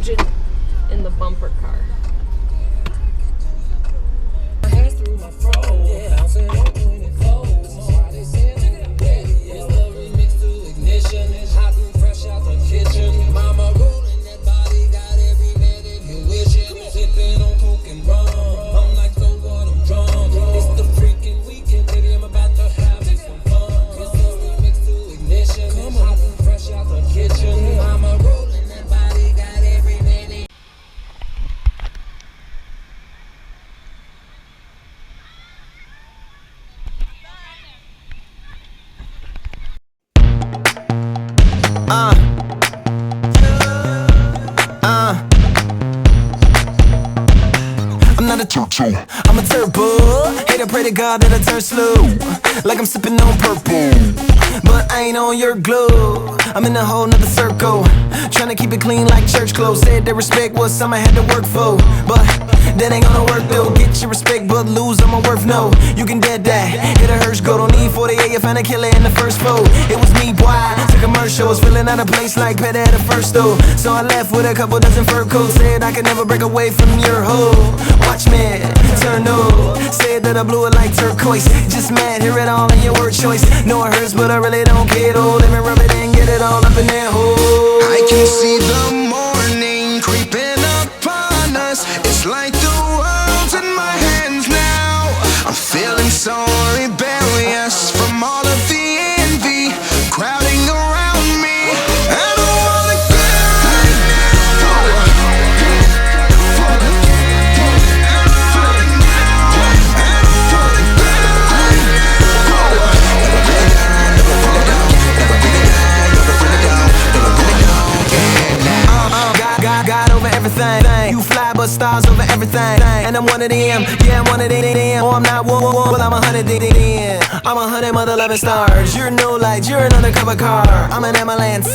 oxygen in the bumper car. I'm not a choo-choo, I'm a turbo. Hate I pray to God that I turn slow, like I'm sipping on purple, but I ain't on your glove. I'm in a whole nother circle, trying to keep it clean like church clothes. Said that respect was something I had to work for, but that ain't gonna work though. Get your respect but lose on my worth, no. You can dead that, hit a hearse, go. Don't need 48, you find a killer in the first foe. It was me, boy, to commercial. Was feeling out of place like Pet at the first though. So I left with a couple dozen fur coats. Said I could never break away from your hoe. Watch me, turn no. Said that I blew it like turquoise. Just mad, hear it all in your word choice. Know it hurts, but I really don't care though. Let me rub it and get it all up in that hole. I can see the morning creeping upon us. It's like the world's in my hands now. I'm feeling so rebellious from all of the envy crowding around me. I don't wanna get right now. God over everything. You fly but stars over everything. And I'm one of them, yeah, I'm one of them. Oh, I'm not one, well, I'm 100 them. I'm 100 mother loving stars. You're no light, you're an undercover car. I'm an ambulance,